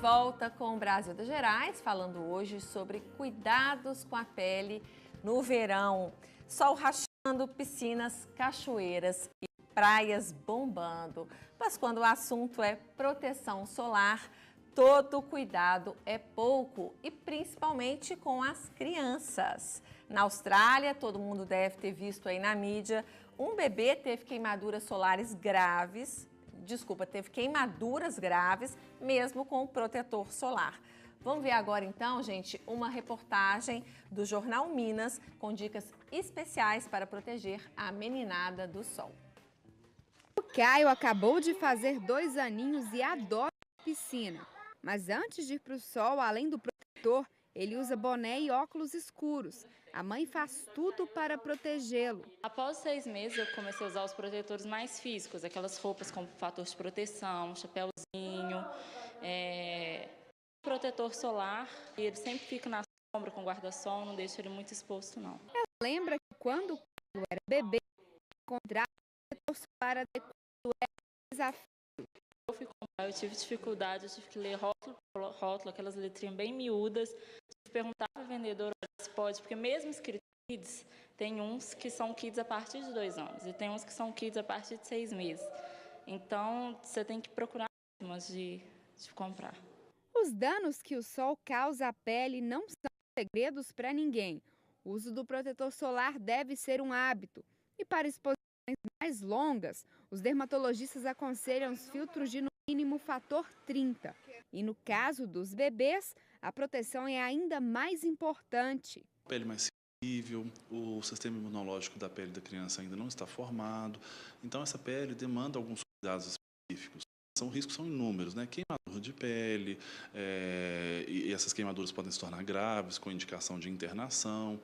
volta com o Brasil das Gerais, falando hoje sobre cuidados com a pele no verão. Sol rachando, piscinas, cachoeiras e praias bombando. Mas quando o assunto é proteção solar, todo cuidado é pouco, e principalmente com as crianças. Na Austrália, todo mundo deve ter visto aí na mídia, um bebê teve queimaduras graves, mesmo com o protetor solar. Vamos ver agora então, gente, uma reportagem do Jornal Minas com dicas especiais para proteger a meninada do sol. O Caio acabou de fazer 2 aninhos e adora a piscina. Mas antes de ir para o sol, além do protetor, ele usa boné e óculos escuros. A mãe faz tudo para protegê-lo. Após 6 meses, eu comecei a usar os protetores mais físicos, aquelas roupas com fator de proteção, chapéuzinho, protetor solar. E ele sempre fica na sombra com guarda-sol, não deixa ele muito exposto, não. Ela lembra que quando o Caio era bebê, encontrar protetor solar adequado era um desafio. Eu fui comprar, eu tive dificuldade, eu tive que ler rótulo, aquelas letrinhas bem miúdas. Tive que perguntar para a vendedora se pode, porque mesmo escrito kids, tem uns que são kids a partir de 2 anos e tem uns que são kids a partir de 6 meses. Então, você tem que procurar antes de comprar. Os danos que o sol causa à pele não são segredos para ninguém. O uso do protetor solar deve ser um hábito. E para exposições mais longas, os dermatologistas aconselham os filtros de no mínimo fator 30. E no caso dos bebês, a proteção é ainda mais importante. Pele mais sensível, o sistema imunológico da pele da criança ainda não está formado, então essa pele demanda alguns cuidados específicos. Os riscos são inúmeros, né? Queimadura de pele, e essas queimaduras podem se tornar graves, com indicação de internação,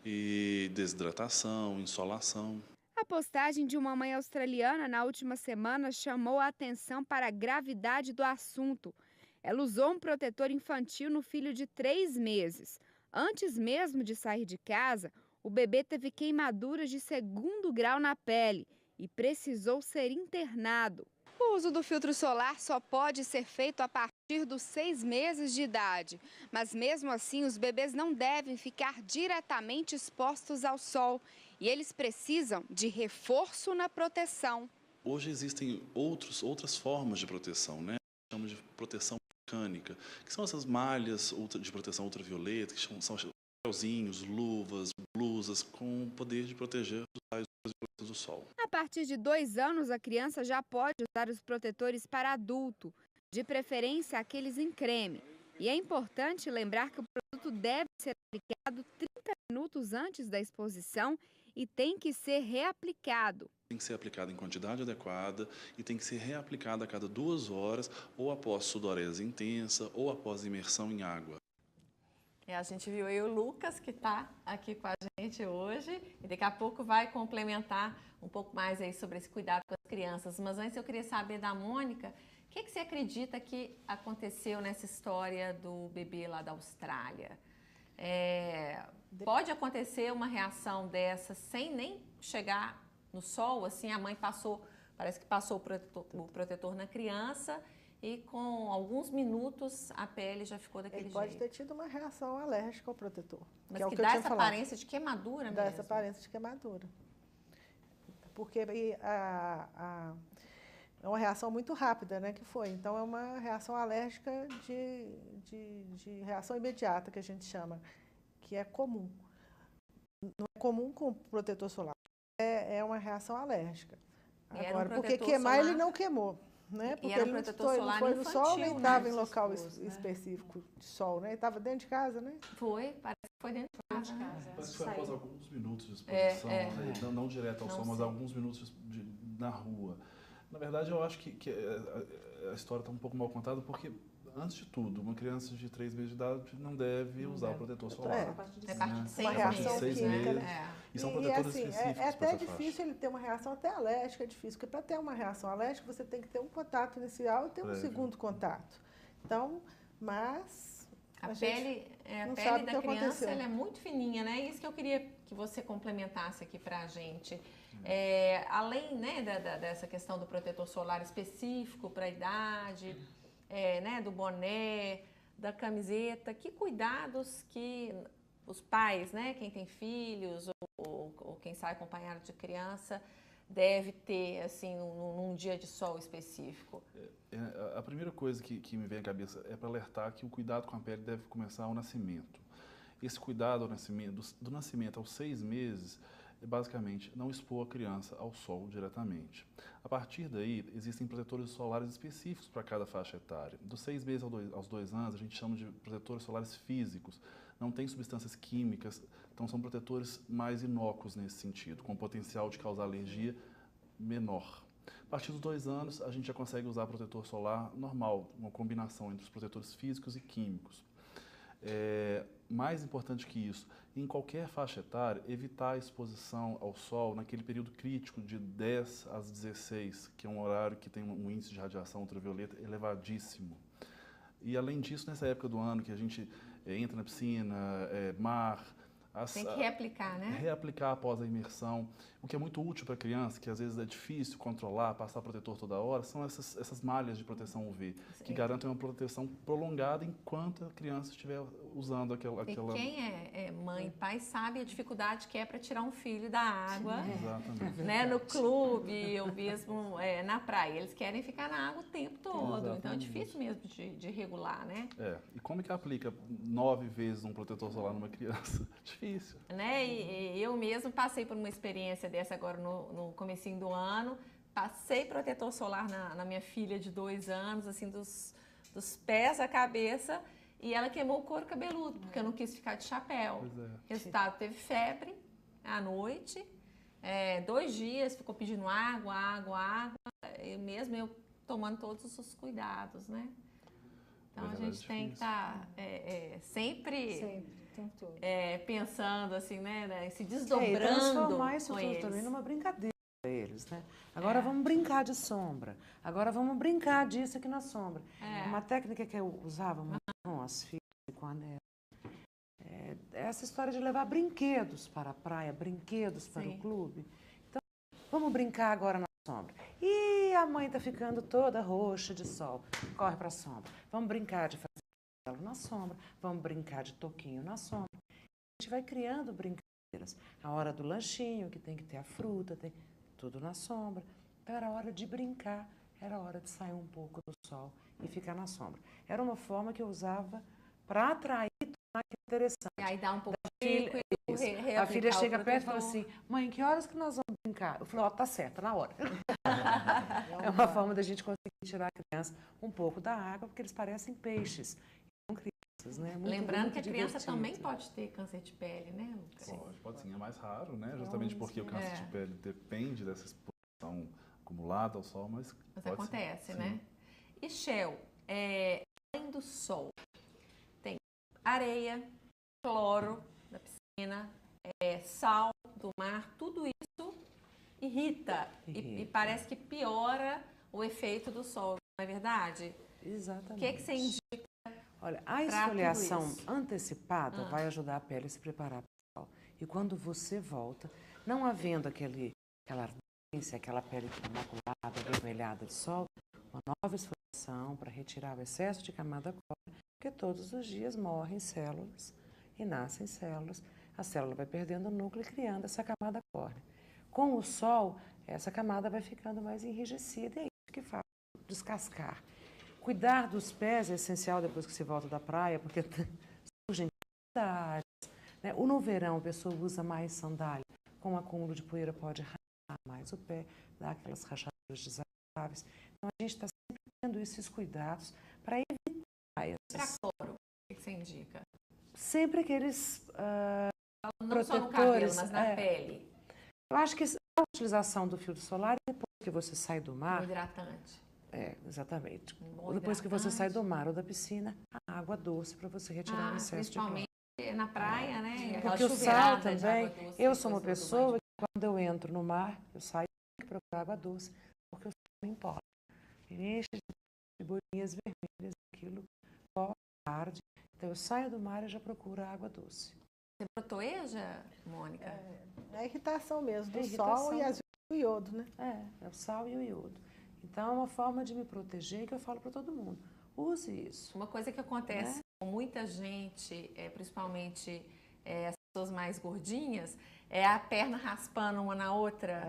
e desidratação, insolação. A postagem de uma mãe australiana na última semana chamou a atenção para a gravidade do assunto. Ela usou um protetor infantil no filho de 3 meses. Antes mesmo de sair de casa, o bebê teve queimaduras de 2º grau na pele e precisou ser internado. O uso do filtro solar só pode ser feito a partir dos 6 meses de idade. Mas mesmo assim, os bebês não devem ficar diretamente expostos ao sol. E eles precisam de reforço na proteção. Hoje existem outras formas de proteção, né? Chamamos de proteção mecânica, que são essas malhas de proteção ultravioleta, que são chapéuzinhos, luvas, blusas, com o poder de proteger dos raios ultravioletas do sol. A partir de 2 anos, a criança já pode usar os protetores para adulto, de preferência aqueles em creme. E é importante lembrar que o produto deve ser aplicado 30 minutos antes da exposição e tem que ser reaplicado. Tem que ser aplicado em quantidade adequada e tem que ser reaplicado a cada 2 horas, ou após sudorese intensa, ou após imersão em água. A gente viu aí o Lucas, que está aqui com a gente hoje, e daqui a pouco vai complementar um pouco mais aí sobre esse cuidado com as crianças. Mas antes eu queria saber da Mônica, o que você acredita que aconteceu nessa história do bebê lá da Austrália? Pode acontecer uma reação dessa sem nem chegar no sol, assim, a mãe parece que passou o protetor na criança e com alguns minutos a pele já ficou daquele jeito. Ele pode ter tido uma reação alérgica ao protetor. Mas que dá essa aparência de queimadura mesmo? Dá essa aparência de queimadura. Porque é uma reação muito rápida, né, que foi. Então, é uma reação alérgica de reação imediata, que a gente chama, que é comum. Não é comum com protetor solar. É uma reação alérgica. Agora, porque queimar, ele não queimou. Né? Porque ele não foi no sol, nem estava em local específico de sol, né? Ele estava dentro de casa, né? Foi, parece que foi dentro de casa. Parece que foi após alguns minutos de exposição, né? Não direto ao sol, mas alguns minutos na rua. Na verdade, eu acho que a história está um pouco mal contada, porque, antes de tudo, uma criança de 3 meses de idade não deve usar o protetor solar. É a partir de 6 meses. E são protetores específicos. É até difícil ele ter uma reação até alérgica, é difícil, porque para ter uma reação alérgica você tem que ter um contato inicial e ter um segundo contato. Então, mas a pele da criança ela é muito fininha, né? Isso que eu queria que você complementasse aqui para a gente. Além, né, dessa questão do protetor solar específico para a idade, né, do boné, da camiseta. Que cuidados que os pais, né, quem tem filhos ou quem sai acompanhado de criança, deve ter, assim, num dia de sol específico? A primeira coisa que me vem à cabeça é para alertar que o cuidado com a pele deve começar ao nascimento. Esse cuidado ao nascimento, do nascimento aos 6 meses, é basicamente não expor a criança ao sol diretamente. A partir daí, existem protetores solares específicos para cada faixa etária. Dos 6 meses aos 2 anos, a gente chama de protetores solares físicos. Não tem substâncias químicas, então são protetores mais inócuos nesse sentido, com potencial de causar alergia menor. A partir dos 2 anos, a gente já consegue usar protetor solar normal, uma combinação entre os protetores físicos e químicos. Mais importante que isso, em qualquer faixa etária, evitar a exposição ao sol naquele período crítico de 10 às 16, que é um horário que tem um índice de radiação ultravioleta elevadíssimo. E além disso, nessa época do ano que a gente entra na piscina, mar... Tem que reaplicar, né? Reaplicar após a imersão. O que é muito útil para a criança, que às vezes é difícil controlar, passar protetor toda hora, são essas malhas de proteção UV, que garantem uma proteção prolongada enquanto a criança estiver usando aquela... E quem é mãe e pai sabe a dificuldade que é para tirar um filho da água, né, no clube ou mesmo na praia. Eles querem ficar na água o tempo todo, exatamente. Então é difícil mesmo de regular, né? E como é que aplica 9 vezes um protetor solar numa criança? Difícil. Né? E eu mesmo passei por uma experiência dessa agora no comecinho do ano. Passei protetor solar na minha filha de 2 anos, assim, dos pés à cabeça, e ela queimou o couro cabeludo, porque eu não quis ficar de chapéu. Resultado, teve febre à noite, 2 dias, ficou pedindo água, e mesmo eu tomando todos os cuidados, né? Então a gente tem que estar sempre pensando assim, né, se desdobrando. E transformar isso tudo também numa brincadeira para eles, né? Agora vamos brincar de sombra. Agora vamos brincar disso aqui na sombra. Uma técnica que eu usava muito com as filhas e com a neta. Essa história de levar brinquedos para a praia, brinquedos para o clube. Então, vamos brincar agora na sombra. E a mãe está ficando toda roxa de sol. Corre para a sombra. Vamos brincar de fazer castelo na sombra. Vamos brincar de toquinho na sombra. A gente vai criando brincadeiras. A hora do lanchinho, que tem que ter a fruta, tem tudo na sombra. Então, era hora de brincar. Era hora de sair um pouco do sol e ficar na sombra. Era uma forma que eu usava para atrair, tornar interessante. E aí dá um pouco de a filha chega perto e fala assim, mãe, que horas que nós vamos brincar? Eu falo, tá certo, na hora. É uma forma da gente conseguir tirar a criança um pouco da água, porque eles parecem peixes, não crianças, né? Lembrando que a criança também pode ter câncer de pele, né, Lucas? Pode sim, é mais raro, né? Justamente porque o câncer de pele depende dessa exposição acumulada ao sol, mas acontece, né? E Shell, além do sol, tem areia, cloro da piscina, sal do mar, tudo isso irrita. E parece que piora o efeito do sol, não é verdade? Exatamente. O que você indica? Olha, a esfoliação antecipada vai ajudar a pele a se preparar para o sol. E quando você volta, não havendo aquela ardência, aquela pele maculada, avermelhada de sol, uma nova esfoliação para retirar o excesso de camada córnea, porque todos os dias morrem células e nascem células. A célula vai perdendo o núcleo e criando essa camada córnea. Com o sol, essa camada vai ficando mais enrijecida e é isso que faz descascar. Cuidar dos pés é essencial depois que se volta da praia, porque surgem dificuldades, né? No verão, a pessoa usa mais sandália. Com o acúmulo de poeira pode rachar mais o pé, dar aquelas rachaduras desagradáveis. Então, a gente está sempre tendo esses cuidados para evitar esses... Para cloro, o que você indica? Sempre aqueles não protetores, só no cabelo, mas na pele. Eu acho que a utilização do filtro solar, depois que você sai do mar... Hidratante. Exatamente. Depois que você sai do mar ou da piscina, a água doce para você retirar o excesso de cloro. Principalmente na praia, né? Porque o sal também, eu sou uma pessoa que quando eu entro no mar, eu saio e procurar água doce, porque o sal me empolga. Ele enche de bolinhas vermelhas, aquilo arde. Então eu saio do mar e já procuro água doce. Você protoeja, Mônica? É a irritação mesmo, do sol e às vezes o iodo, né? É o sal e o iodo. Então é uma forma de me proteger que eu falo para todo mundo. use isso. Uma coisa que acontece com muita gente, principalmente as pessoas mais gordinhas, é a perna raspando uma na outra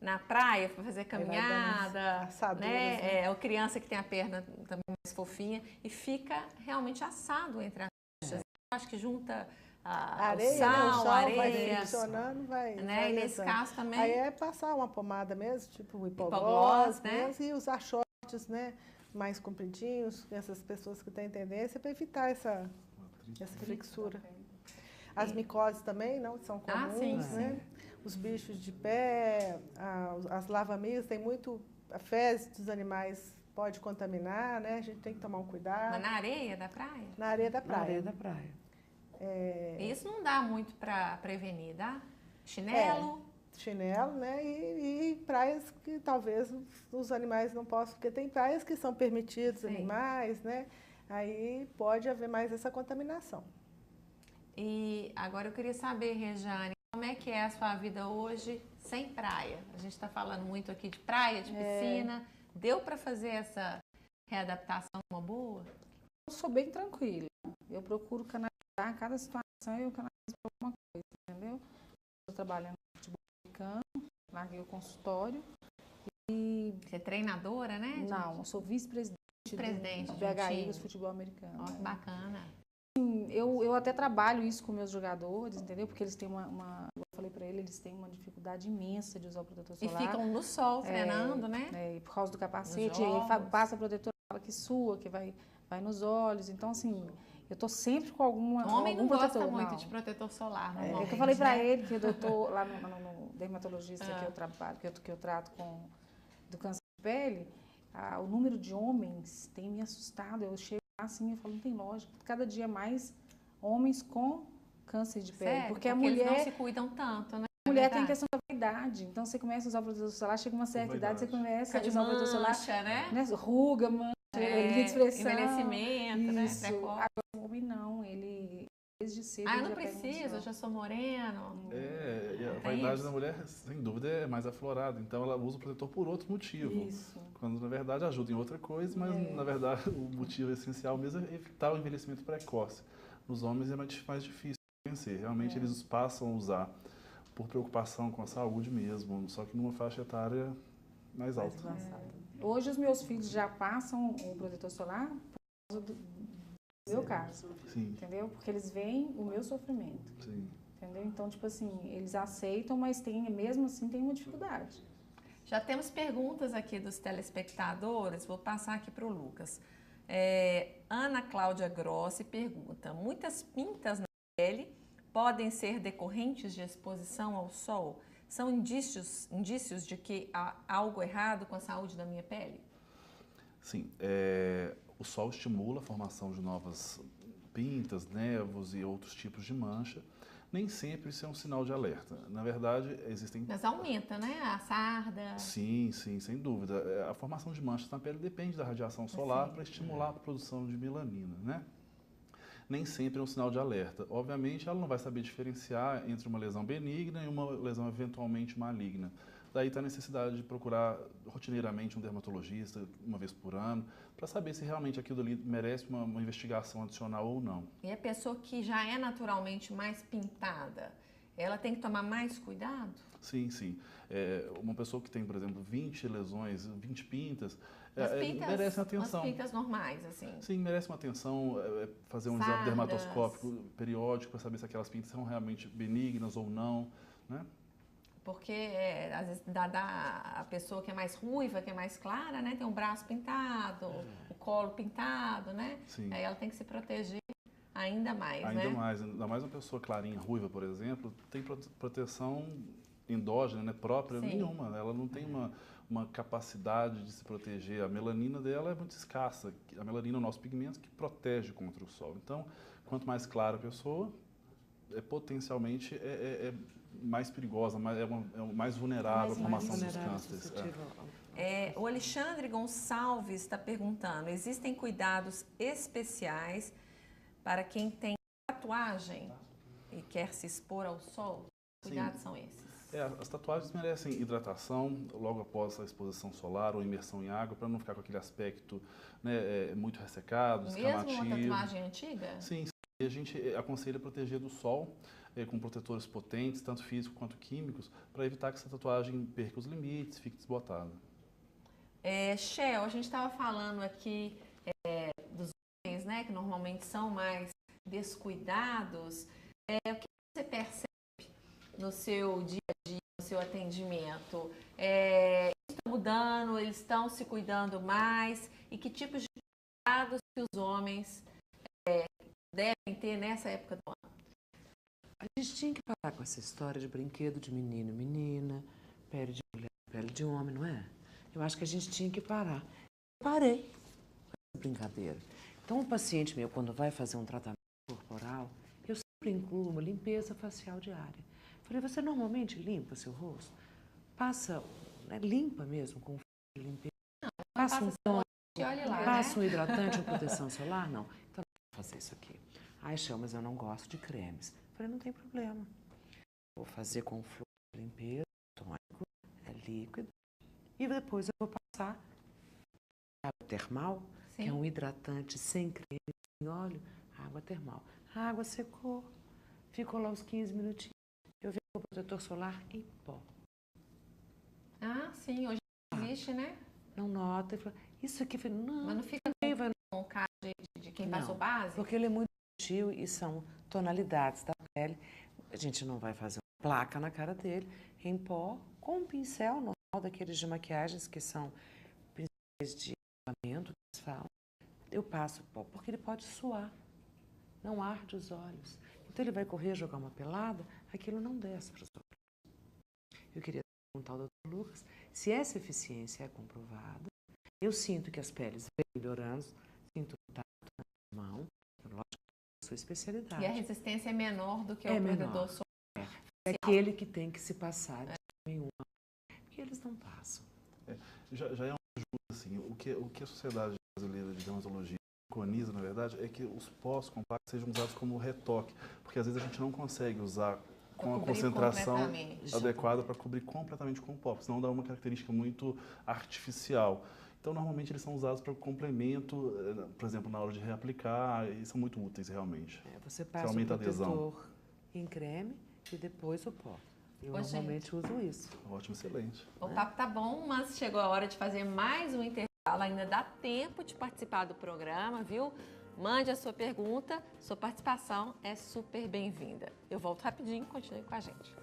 na praia para fazer caminhada, né? Ou criança que tem a perna também mais fofinha e fica realmente assado entre as coxas. Acho que junta areia, o sal, a vai areia, friccionando, vai né? E nesse caso também. Aí é passar uma pomada mesmo, tipo o hipoglós, né? Mesmo, e usar shorts, né? Mais compridinhos, essas pessoas que têm tendência para evitar essa frictura. As micoses também não são comuns, né? Os bichos de pé, as lavamigas, tem muito, a fezes dos animais pode contaminar, né? A gente tem que tomar um cuidado. Mas na areia da praia? Na areia da praia. Na areia da praia. Isso não dá muito para prevenir, dá? Chinelo? Chinelo, né? E praias que talvez os animais não possam, porque tem praias que são permitidos animais, né? Aí pode haver mais essa contaminação. E agora eu queria saber, Rejane, como é que é a sua vida hoje sem praia? A gente está falando muito aqui de praia, de piscina. Deu para fazer essa readaptação uma boa? Eu sou bem tranquila. Eu procuro canalizar cada situação e eu canalizo para alguma coisa, entendeu? Estou trabalhando no futebol americano, larguei o consultório. E... Você é treinadora, né? Não, eu sou vice-presidente do BHI do futebol americano. Que bacana. Eu até trabalho isso com meus jogadores, entendeu? Porque eles têm eu falei para eles têm uma dificuldade imensa de usar o protetor solar. E ficam no sol treinando, né? E por causa do capacete, ele passa protetor, fala que sua, que vai nos olhos. Então, assim, eu tô sempre com algum homem não protetor. Gosta muito de protetor solar, normalmente. Eu falei para ele que eu tô lá no dermatologista que eu trabalho, que eu trato do câncer de pele, o número de homens tem me assustado. Eu chego assim, eu falo, não tem lógica. Cada dia mais homens com câncer de pele. Sério? Porque a mulher eles não se cuidam tanto, né? A mulher tem questão da vaidade. Então, você começa a usar o protetor solar, chega uma certa idade, você começa a usar o protetor solar. Né? Ruga, mancha, linha de expressão. Envelhecimento, né? Agora, o homem não, ele desde cedo. Eu não preciso, eu já sou moreno. E a vaidade da mulher, sem dúvida, é mais aflorada. Então, ela usa o protetor por outro motivo. Isso. Quando, na verdade, ajuda em outra coisa, mas, na verdade, o motivo essencial mesmo é evitar o envelhecimento precoce. Nos homens é mais difícil de vencer. Realmente, eles passam a usar por preocupação com a saúde mesmo, só que numa faixa etária mais alta. Hoje, os meus filhos já passam o protetor solar por causa do meu caso. Sim. Entendeu? Porque eles veem o meu sofrimento. Sim. Entendeu? Então, tipo assim, eles aceitam, mas mesmo assim tem uma dificuldade. Já temos perguntas aqui dos telespectadores, vou passar aqui para o Lucas. Ana Cláudia Grossi pergunta: muitas pintas na pele podem ser decorrentes de exposição ao sol? São indícios de que há algo errado com a saúde da minha pele? Sim, o sol estimula a formação de novas pintas, névoas e outros tipos de mancha. Nem sempre isso é um sinal de alerta. Na verdade, existem... Mas aumenta, né? A sarda. Sim, sem dúvida. A formação de manchas na pele depende da radiação solar para estimular a produção de melanina, né? Nem sempre é um sinal de alerta. Obviamente, ela não vai saber diferenciar entre uma lesão benigna e uma lesão eventualmente maligna. Daí está a necessidade de procurar rotineiramente um dermatologista, uma vez por ano, para saber se realmente aquilo ali merece uma investigação adicional ou não. E a pessoa que já é naturalmente mais pintada, ela tem que tomar mais cuidado? Sim. Uma pessoa que tem, por exemplo, 20 lesões, 20 pintas, merece uma atenção. As pintas normais, assim. Sim, merece uma atenção, fazer um exame dermatoscópico periódico para saber se aquelas pintas são realmente benignas ou não, né? Porque, às vezes, a pessoa que é mais ruiva, que é mais clara, né? Tem o braço pintado, o colo pintado, né? Sim. Aí ela tem que se proteger ainda mais, Ainda mais uma pessoa clarinha, ruiva, por exemplo, tem proteção endógena, né, própria, nenhuma. Ela não tem uma capacidade de se proteger. A melanina dela é muito escassa. A melanina é o nosso pigmento que protege contra o sol. Então, quanto mais clara a pessoa, potencialmente mais perigosa, mais vulnerável à formação dos cânceres. O Alexandre Gonçalves está perguntando: existem cuidados especiais para quem tem tatuagem e quer se expor ao sol? cuidados são esses? As tatuagens merecem hidratação logo após a exposição solar ou imersão em água, para não ficar com aquele aspecto, né, muito ressecado, descamativo. Mesmo uma tatuagem antiga? Sim, sim. E a gente aconselha proteger do sol com protetores potentes, tanto físicos quanto químicos, para evitar que essa tatuagem perca os limites, fique desbotada. Shell, a gente estava falando aqui dos homens, né, que normalmente são mais descuidados. O que você percebe no seu dia a dia, no seu atendimento? Eles estão mudando, eles estão se cuidando mais? E que tipos de cuidados que os homens devem ter nessa época do ano? A gente tinha que parar com essa história de brinquedo de menino e menina, pele de mulher, pele de homem, não é? Eu acho que a gente tinha que parar. Eu parei com essa brincadeira. Então, o paciente meu, quando vai fazer um tratamento corporal, eu sempre incluo uma limpeza facial diária. Falei, você normalmente limpa seu rosto? Passa, né, limpa mesmo com de limpeza? Passa um tônico, passa um hidratante, uma proteção solar? Não. Então, eu vou fazer isso aqui. Ai, Shell, mas eu não gosto de cremes. Falei, não tem problema. Vou fazer com flor de limpeza, tônico, líquido. E depois eu vou passar água termal, que é um hidratante sem creme, sem óleo, água termal. A água secou, ficou lá uns 15 minutinhos. Eu venho com o protetor solar em pó. Ah, sim, hoje existe, né? Não nota. Isso aqui, não. Mas não fica com cara de quem passou base? Porque ele é muito sutil e são tonalidades da pele. A gente não vai fazer uma placa na cara dele, em pó, com um pincel normal, daqueles de maquiagens que são pincéis de acabamento, que eles falam. Eu passo pó, porque ele pode suar, não arde os olhos. Então ele vai correr, jogar uma pelada, aquilo não desce para os olhos. Eu queria perguntar ao Dr. Lucas se essa eficiência é comprovada. Eu sinto que as peles vêm melhorando, sinto o tato na mão, lógico que é a sua especialidade. E a resistência é menor do que o protetor solar. É aquele que tem que se passar de nenhuma, porque eles não passam. Já é uma ajuda, assim, o que a Sociedade Brasileira de Dermatologia preconiza, na verdade, é que os pós compactos sejam usados como retoque, porque às vezes a gente não consegue usar com a concentração adequada para cobrir completamente com o pó, senão dá uma característica muito artificial. Então, normalmente, eles são usados para complemento, por exemplo, na hora de reaplicar, e são muito úteis, realmente. Você passa o protetor em creme e depois o pó. Eu normalmente uso isso. Ótimo, excelente. O papo tá bom, mas chegou a hora de fazer mais um intervalo. Ainda dá tempo de participar do programa, viu? Mande a sua pergunta, sua participação é super bem-vinda. Eu volto rapidinho, continue com a gente.